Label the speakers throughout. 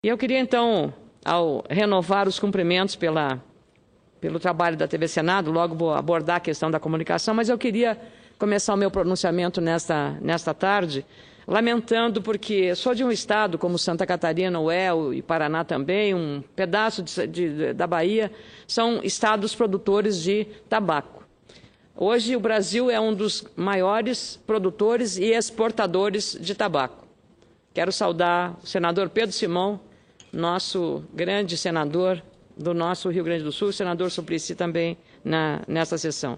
Speaker 1: E eu queria, então, ao renovar os cumprimentos pelo trabalho da TV Senado, logo vou abordar a questão da comunicação, mas eu queria começar o meu pronunciamento nesta tarde, lamentando porque sou de um estado como Santa Catarina, UEL e Paraná também, um pedaço da Bahia, são estados produtores de tabaco. Hoje o Brasil é um dos maiores produtores e exportadores de tabaco. Quero saudar o senador Pedro Simão, nosso grande senador do nosso Rio Grande do Sul, o senador Suplicy também nessa sessão.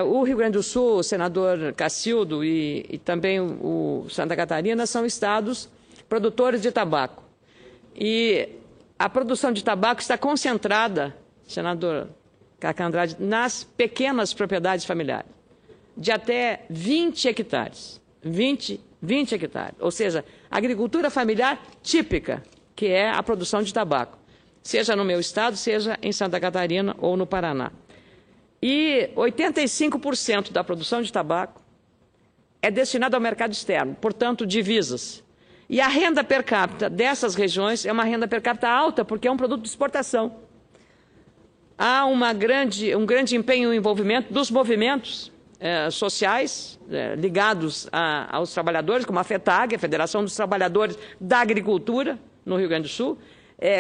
Speaker 1: O Rio Grande do Sul, o senador Cacildo e também o Santa Catarina são estados produtores de tabaco. E a produção de tabaco está concentrada, senador Cacá Andrade, nas pequenas propriedades familiares, de até 20 hectares. 20 hectares, ou seja, agricultura familiar típica, que é a produção de tabaco, seja no meu estado, seja em Santa Catarina ou no Paraná. E 85% da produção de tabaco é destinada ao mercado externo, portanto, divisas. E a renda per capita dessas regiões é uma renda per capita alta, porque é um produto de exportação. Há um grande empenho e envolvimento dos movimentos sociais ligados aos trabalhadores, como a FETAG, a Federação dos Trabalhadores da Agricultura, no Rio Grande do Sul,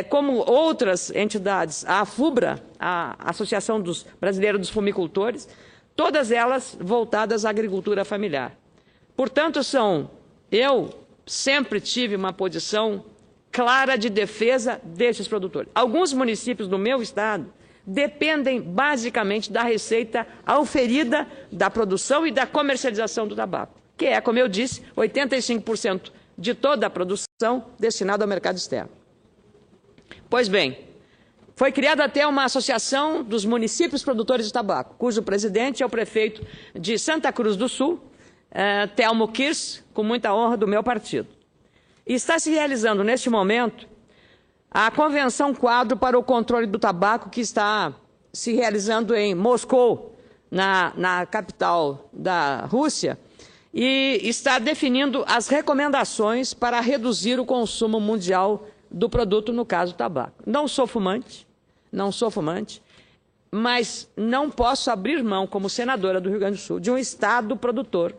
Speaker 1: como outras entidades, a AFUBRA, a Associação Brasileira dos Fumicultores, todas elas voltadas à agricultura familiar. Portanto, eu sempre tive uma posição clara de defesa desses produtores. Alguns municípios do meu estado dependem basicamente da receita auferida da produção e da comercialização do tabaco, que é, como eu disse, 85% de toda a produção destinada ao mercado externo. Pois bem, foi criada até uma associação dos municípios produtores de tabaco, cujo presidente é o prefeito de Santa Cruz do Sul, Telmo Kirsch, com muita honra do meu partido. E está se realizando, neste momento, a Convenção Quadro para o Controle do Tabaco, que está se realizando em Moscou, na capital da Rússia, e está definindo as recomendações para reduzir o consumo mundial do produto, no caso, o tabaco. Não sou fumante, mas não posso abrir mão, como senadora do Rio Grande do Sul, de um estado produtor,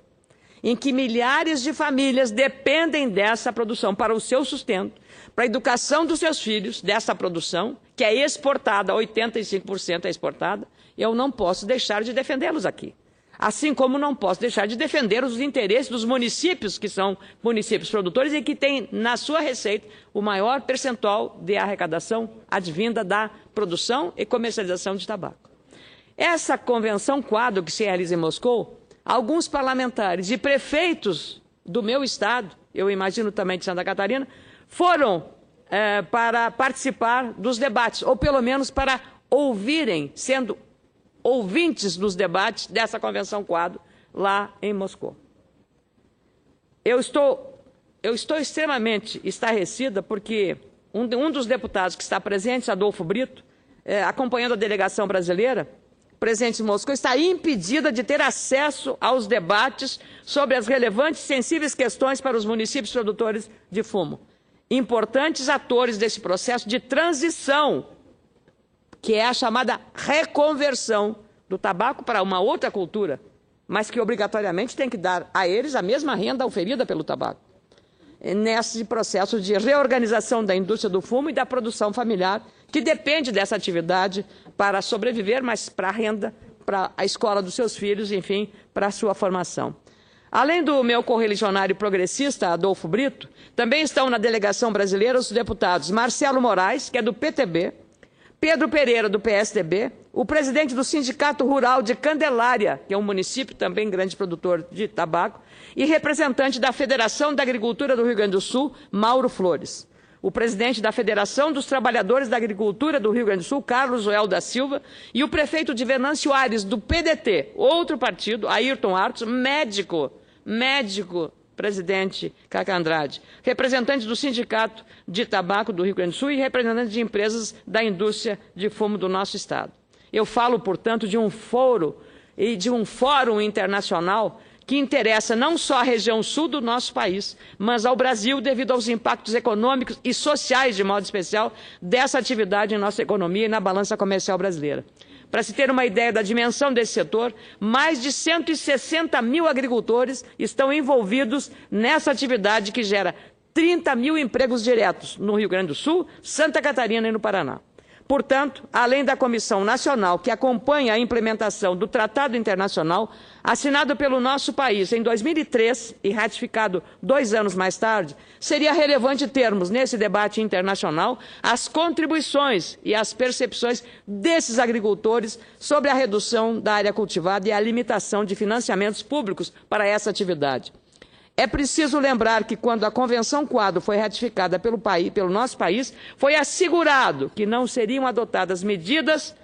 Speaker 1: em que milhares de famílias dependem dessa produção para o seu sustento, para a educação dos seus filhos, dessa produção, que é exportada, 85% é exportada, eu não posso deixar de defendê-los aqui. Assim como não posso deixar de defender os interesses dos municípios, que são municípios produtores e que têm na sua receita o maior percentual de arrecadação advinda da produção e comercialização de tabaco. Essa convenção quadro que se realiza em Moscou, alguns parlamentares e prefeitos do meu estado, eu imagino também de Santa Catarina, foram para participar dos debates, ou pelo menos para ouvirem, sendo ouvintes dos debates dessa Convenção Quadro lá em Moscou. Eu estou extremamente estarrecida porque um dos deputados que está presente, Adolfo Brito, acompanhando a delegação brasileira, presente em Moscou, está impedida de ter acesso aos debates sobre as relevantes e sensíveis questões para os municípios produtores de fumo. Importantes atores desse processo de transição, que é a chamada reconversão do tabaco para uma outra cultura, mas que obrigatoriamente tem que dar a eles a mesma renda oferida pelo tabaco. Nesse processo de reorganização da indústria do fumo e da produção familiar, que depende dessa atividade para sobreviver, mas para a renda, para a escola dos seus filhos, enfim, para a sua formação. Além do meu correligionário progressista, Adolfo Brito, também estão na delegação brasileira os deputados Marcelo Moraes, que é do PTB, Pedro Pereira, do PSDB, o presidente do Sindicato Rural de Candelária, que é um município também grande produtor de tabaco, e representante da Federação da Agricultura do Rio Grande do Sul, Mauro Flores. O presidente da Federação dos Trabalhadores da Agricultura do Rio Grande do Sul, Carlos Joel da Silva, e o prefeito de Venâncio Aires, do PDT, outro partido, Ayrton Artos, médico, presidente Cacá Andrade, representante do Sindicato de Tabaco do Rio Grande do Sul e representante de empresas da indústria de fumo do nosso estado. Eu falo, portanto, de um fórum internacional que interessa não só à região sul do nosso país, mas ao Brasil devido aos impactos econômicos e sociais, de modo especial, dessa atividade em nossa economia e na balança comercial brasileira. Para se ter uma ideia da dimensão desse setor, mais de 160 mil agricultores estão envolvidos nessa atividade que gera 30 mil empregos diretos no Rio Grande do Sul, Santa Catarina e no Paraná. Portanto, além da Comissão Nacional que acompanha a implementação do Tratado Internacional, assinado pelo nosso país em 2003 e ratificado 2 anos mais tarde, seria relevante termos nesse debate internacional as contribuições e as percepções desses agricultores sobre a redução da área cultivada e a limitação de financiamentos públicos para essa atividade. É preciso lembrar que, quando a Convenção Quadro foi ratificada pelo nosso país, foi assegurado que não seriam adotadas medidas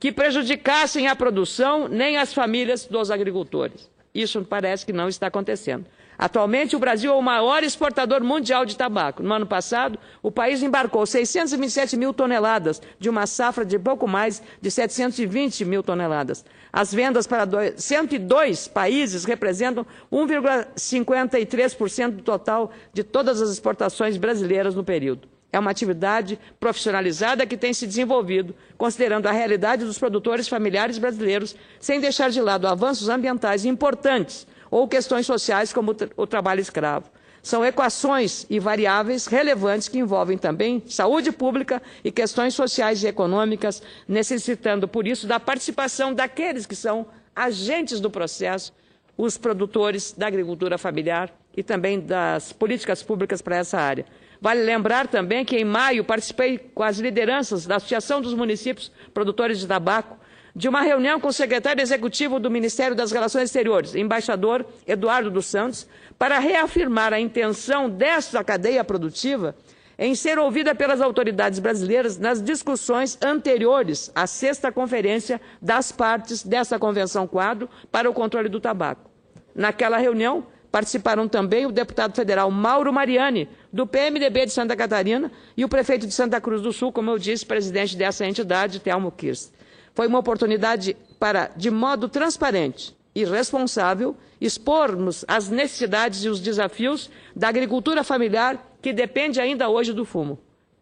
Speaker 1: que prejudicassem a produção nem as famílias dos agricultores. Isso parece que não está acontecendo. Atualmente, o Brasil é o maior exportador mundial de tabaco. No ano passado, o país embarcou 627 mil toneladas de uma safra de pouco mais de 720 mil toneladas. As vendas para 102 países representam 1,53% do total de todas as exportações brasileiras no período. É uma atividade profissionalizada que tem se desenvolvido, considerando a realidade dos produtores familiares brasileiros, sem deixar de lado avanços ambientais importantes ou questões sociais como o trabalho escravo. São equações e variáveis relevantes que envolvem também saúde pública e questões sociais e econômicas, necessitando, por isso, da participação daqueles que são agentes do processo, os produtores da agricultura familiar e também das políticas públicas para essa área. Vale lembrar também que, em maio, participei com as lideranças da Associação dos Municípios Produtores de Tabaco de uma reunião com o secretário executivo do Ministério das Relações Exteriores, embaixador Eduardo dos Santos, para reafirmar a intenção desta cadeia produtiva em ser ouvida pelas autoridades brasileiras nas discussões anteriores à 6ª Conferência das Partes dessa Convenção Quadro para o Controle do Tabaco. Naquela reunião, participaram também o deputado federal Mauro Mariani, do PMDB de Santa Catarina, e o prefeito de Santa Cruz do Sul, como eu disse, presidente dessa entidade, Telmo Kirst. Foi uma oportunidade para, de modo transparente e responsável, expormos as necessidades e os desafios da agricultura familiar que depende ainda hoje do fumo,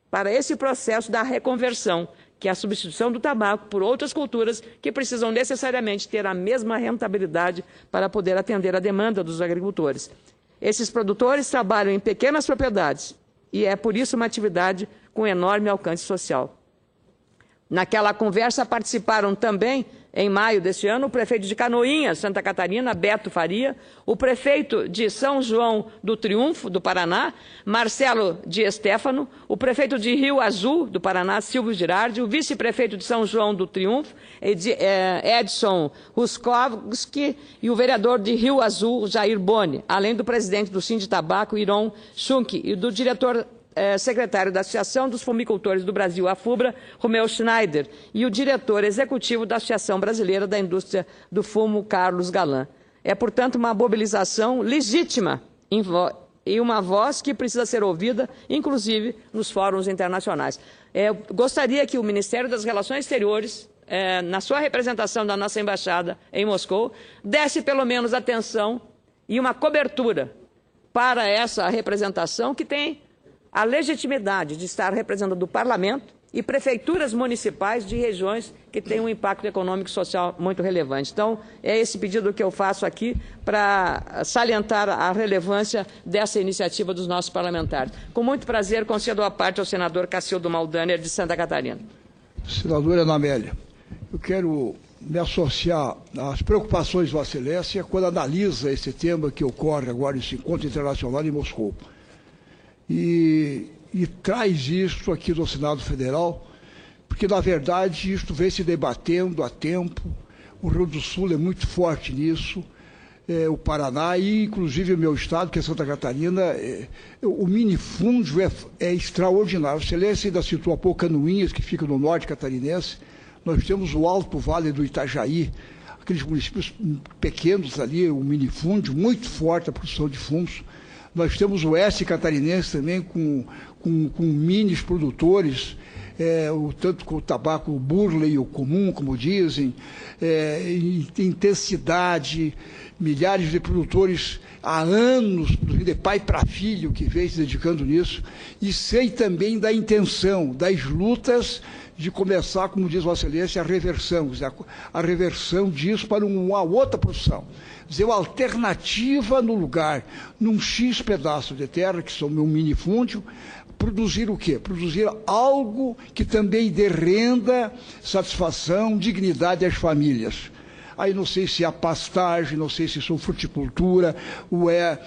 Speaker 1: para esse processo da reconversão, que é a substituição do tabaco por outras culturas que precisam necessariamente ter a mesma rentabilidade para poder atender a demanda dos agricultores. Esses produtores trabalham em pequenas propriedades e é, por isso, uma atividade com enorme alcance social. Naquela conversa participaram também, em maio deste ano, o prefeito de Canoinhas, Santa Catarina, Beto Faria, o prefeito de São João do Triunfo, do Paraná, Marcelo Di Stéfano, o prefeito de Rio Azul, do Paraná, Silvio Girardi, o vice-prefeito de São João do Triunfo, Edson Ruskowski, e o vereador de Rio Azul, Jair Boni, além do presidente do Sinditabaco, Iron Schunk, e do diretor secretário da Associação dos Fumicultores do Brasil, a FUBRA, Romeu Schneider, e o diretor executivo da Associação Brasileira da Indústria do Fumo, Carlos Galan. É, portanto, uma mobilização legítima e uma voz que precisa ser ouvida, inclusive nos fóruns internacionais. Gostaria que o Ministério das Relações Exteriores, na sua representação da nossa embaixada em Moscou, desse pelo menos atenção e uma cobertura para essa representação que tem a legitimidade de estar representando o Parlamento e prefeituras municipais de regiões que têm um impacto econômico e social muito relevante. Então, é esse pedido que eu faço aqui para salientar a relevância dessa iniciativa dos nossos parlamentares. Com muito prazer, concedo a parte ao senador Cacildo Maldaner, de Santa Catarina.
Speaker 2: Senadora Ana Amélia, eu quero me associar às preocupações de Vossa Excelência quando analisa esse tema que ocorre agora nesse encontro internacional em Moscou. E traz isso aqui no Senado Federal, porque, na verdade, isto vem se debatendo há tempo. O Rio Grande do Sul é muito forte nisso, o Paraná e, inclusive, o meu estado, que é Santa Catarina. O minifúndio é extraordinário. A Excelência ainda citou há pouco Canoinhas, que fica no norte catarinense. Nós temos o Alto Vale do Itajaí, aqueles municípios pequenos ali, o minifúndio, muito forte a produção de fumos. Nós temos o oeste catarinense também com minis produtores, tanto com o tabaco burley, o comum, como dizem, intensidade, milhares de produtores há anos, de pai para filho, que vem se dedicando nisso, e sei também da intenção, das lutas de começar, como diz Vossa Excelência, a reversão, a reversão disso para uma outra produção. Dizer, uma alternativa no lugar, num X pedaço de terra, que são meu minifúndio, produzir o quê? Produzir algo que também dê renda, satisfação, dignidade às famílias. Aí não sei se é a pastagem, não sei se são fruticultura, ou é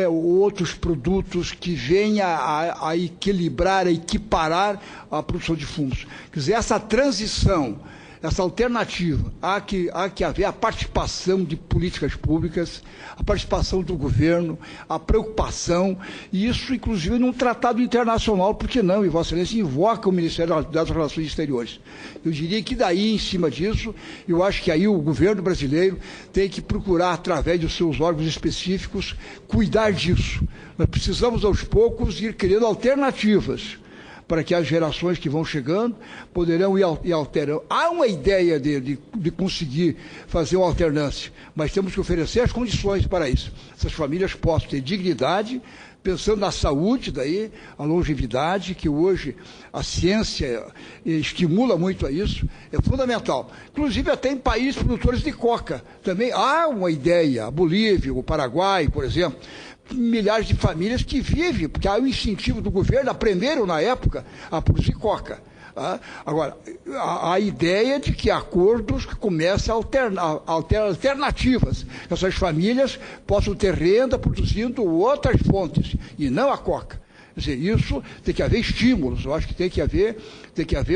Speaker 2: outros produtos que venham a equilibrar, a equiparar a produção de fungos. Quer dizer, essa transição, essa alternativa, há que haver a participação de políticas públicas, a participação do governo, a preocupação, e isso, inclusive, num tratado internacional, por que não? E Vossa Excelência invoca o Ministério das Relações Exteriores. Eu diria que daí, em cima disso, eu acho que aí o governo brasileiro tem que procurar, através dos seus órgãos específicos, cuidar disso. Nós precisamos, aos poucos, ir criando alternativas para que as gerações que vão chegando poderão ir alterando. Há uma ideia de conseguir fazer uma alternância, mas temos que oferecer as condições para isso. Essas famílias possam ter dignidade, pensando na saúde, daí, a longevidade, que hoje a ciência estimula muito a isso, é fundamental. Inclusive até em países produtores de coca. Também há uma ideia, a Bolívia, o Paraguai, por exemplo, milhares de famílias que vivem, porque há o incentivo do governo, aprenderam na época a produzir coca. Agora, a ideia de que acordos que comecem a alternar alternativas, que essas famílias possam ter renda produzindo outras fontes, e não a coca. Quer dizer, isso tem que haver estímulos, eu acho que tem que haver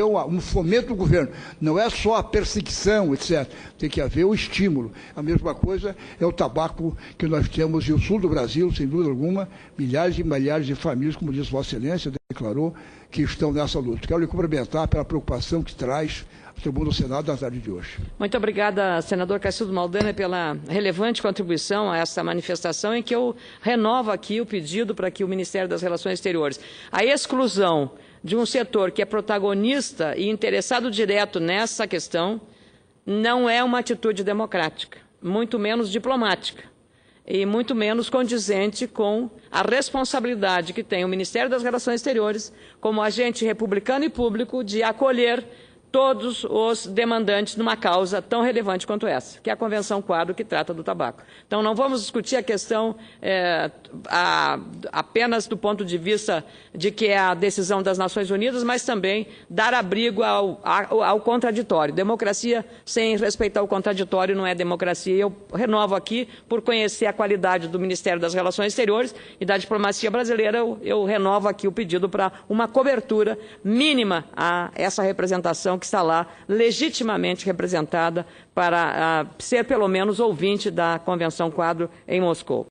Speaker 2: um fomento do governo. Não é só a perseguição, etc. Tem que haver o estímulo. A mesma coisa é o tabaco que nós temos no sul do Brasil, sem dúvida alguma, milhares e milhares de famílias, como diz Vossa Excelência, declarou, que estão nessa luta. Quero lhe cumprimentar pela preocupação que traz a tribuna do Senado na tarde de hoje.
Speaker 1: Muito obrigada, senador Cacildo Maldanha, pela relevante contribuição a essa manifestação, em que eu renovo aqui o pedido para que o Ministério das Relações Exteriores, a exclusão de um setor que é protagonista e interessado direto nessa questão, não é uma atitude democrática, muito menos diplomática, e muito menos condizente com a responsabilidade que tem o Ministério das Relações Exteriores, como agente republicano e público, de acolher todos os demandantes numa causa tão relevante quanto essa, que é a Convenção Quadro, que trata do tabaco. Então, não vamos discutir a questão apenas do ponto de vista de que é a decisão das Nações Unidas, mas também dar abrigo ao contraditório. Democracia sem respeitar o contraditório não é democracia. Eu renovo aqui, por conhecer a qualidade do Ministério das Relações Exteriores e da diplomacia brasileira, eu renovo aqui o pedido para uma cobertura mínima a essa representação que está lá legitimamente representada para ser pelo menos ouvinte da Convenção Quadro em Moscou.